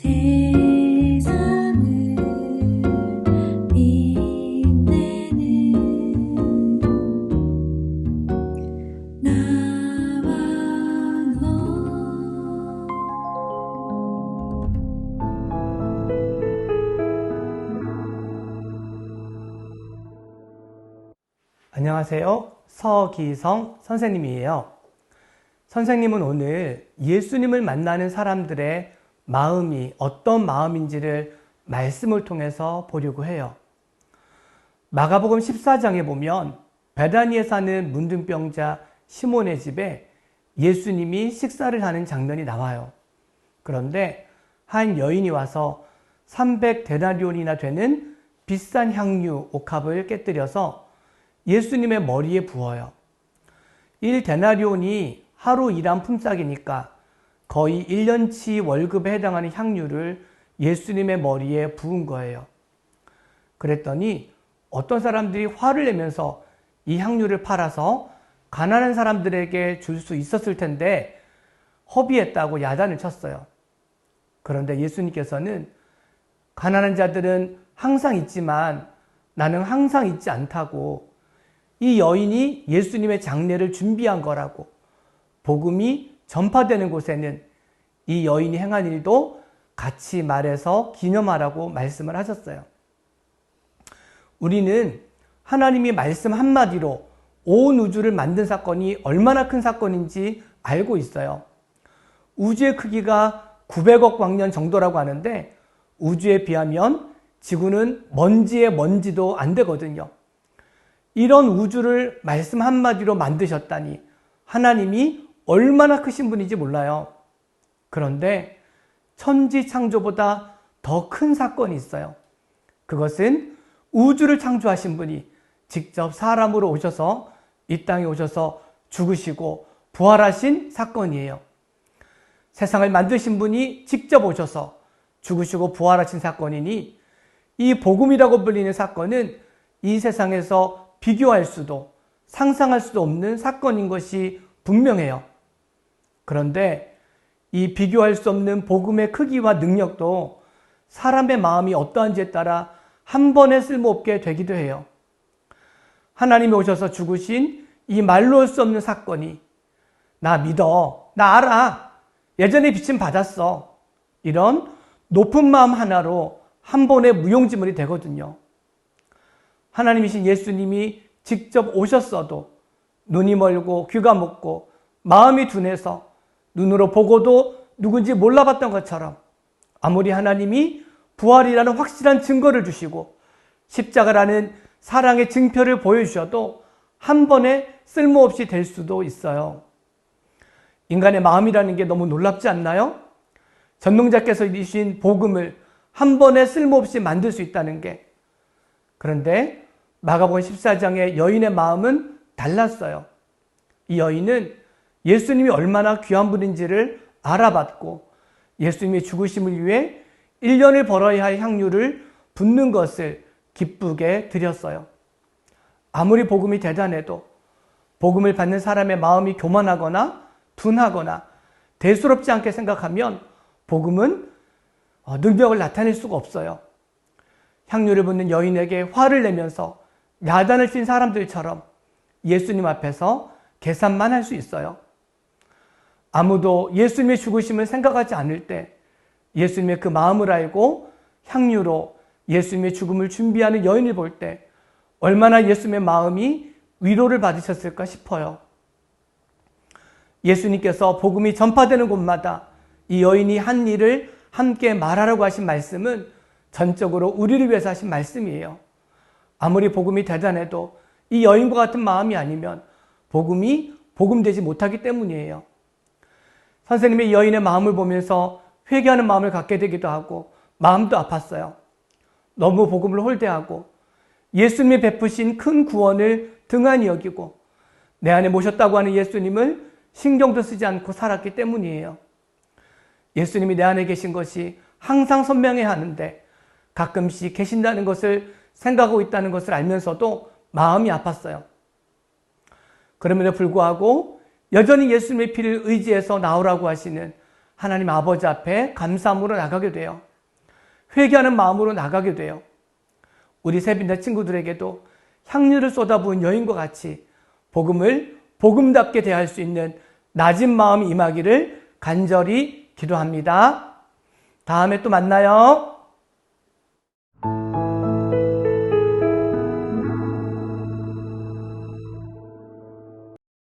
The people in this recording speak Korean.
세상을 빛내는 나와 너. 안녕하세요. 서기성 선생님이에요. 선생님은 오늘 예수님을 만나는 사람들의 마음이 어떤 마음인지를 말씀을 통해서 보려고 해요. 마가복음 14장에 보면 베다니에 사는 문둥병자 시몬의 집에 예수님이 식사를 하는 장면이 나와요. 그런데 한 여인이 와서 300데나리온이나 되는 비싼 향유 옥합을 깨뜨려서 예수님의 머리에 부어요. 1데나리온이 하루 일한 품삯이니까 거의 1년치 월급에 해당하는 향유를 예수님의 머리에 부은 거예요. 그랬더니 어떤 사람들이 화를 내면서 이 향유를 팔아서 가난한 사람들에게 줄 수 있었을 텐데 허비했다고 야단을 쳤어요. 그런데 예수님께서는 가난한 자들은 항상 있지만 나는 항상 있지 않다고, 이 여인이 예수님의 장례를 준비한 거라고, 복음이 전파되는 곳에는 이 여인이 행한 일도 같이 말해서 기념하라고 말씀을 하셨어요. 우리는 하나님이 말씀 한마디로 온 우주를 만든 사건이 얼마나 큰 사건인지 알고 있어요. 우주의 크기가 900억 광년 정도라고 하는데 우주에 비하면 지구는 먼지의 먼지도 안 되거든요. 이런 우주를 말씀 한마디로 만드셨다니 하나님이 얼마나 크신 분인지 몰라요. 그런데 천지 창조보다 더 큰 사건이 있어요. 그것은 우주를 창조하신 분이 직접 사람으로 오셔서 이 땅에 오셔서 죽으시고 부활하신 사건이에요. 세상을 만드신 분이 직접 오셔서 죽으시고 부활하신 사건이니 이 복음이라고 불리는 사건은 이 세상에서 비교할 수도 상상할 수도 없는 사건인 것이 분명해요. 그런데 이 비교할 수 없는 복음의 크기와 능력도 사람의 마음이 어떠한지에 따라 한 번에 쓸모없게 되기도 해요. 하나님이 오셔서 죽으신 이 말로 할 수 없는 사건이 나 믿어, 나 알아, 예전에 빚은 받았어, 이런 높은 마음 하나로 한 번에 무용지물이 되거든요. 하나님이신 예수님이 직접 오셨어도 눈이 멀고 귀가 먹고 마음이 둔해서 눈으로 보고도 누군지 몰라봤던 것처럼 아무리 하나님이 부활이라는 확실한 증거를 주시고 십자가라는 사랑의 증표를 보여주셔도 한 번에 쓸모없이 될 수도 있어요. 인간의 마음이라는 게 너무 놀랍지 않나요? 전능자께서 이루신 복음을 한 번에 쓸모없이 만들 수 있다는 게. 그런데 마가복음 14장의 여인의 마음은 달랐어요. 이 여인은 예수님이 얼마나 귀한 분인지를 알아봤고 예수님의 죽으심을 위해 1년을 벌어야 할 향유를 붓는 것을 기쁘게 드렸어요. 아무리 복음이 대단해도 복음을 받는 사람의 마음이 교만하거나 둔하거나 대수롭지 않게 생각하면 복음은 능력을 나타낼 수가 없어요. 향유를 붓는 여인에게 화를 내면서 야단을 친 사람들처럼 예수님 앞에서 계산만 할 수 있어요. 아무도 예수님의 죽으심을 생각하지 않을 때 예수님의 그 마음을 알고 향유로 예수님의 죽음을 준비하는 여인을 볼 때 얼마나 예수님의 마음이 위로를 받으셨을까 싶어요. 예수님께서 복음이 전파되는 곳마다 이 여인이 한 일을 함께 말하라고 하신 말씀은 전적으로 우리를 위해서 하신 말씀이에요. 아무리 복음이 대단해도 이 여인과 같은 마음이 아니면 복음이 복음되지 못하기 때문이에요. 선생님의 여인의 마음을 보면서 회개하는 마음을 갖게 되기도 하고 마음도 아팠어요. 너무 복음을 홀대하고 예수님이 베푸신 큰 구원을 등한히 여기고 내 안에 모셨다고 하는 예수님을 신경도 쓰지 않고 살았기 때문이에요. 예수님이 내 안에 계신 것이 항상 선명해야 하는데 가끔씩 계신다는 것을 생각하고 있다는 것을 알면서도 마음이 아팠어요. 그럼에도 불구하고 여전히 예수님의 피를 의지해서 나오라고 하시는 하나님 아버지 앞에 감사함으로 나가게 돼요. 회개하는 마음으로 나가게 돼요. 우리 세빈대 친구들에게도 향유를 쏟아부은 여인과 같이 복음을 복음답게 대할 수 있는 낮은 마음이 임하기를 간절히 기도합니다. 다음에 또 만나요.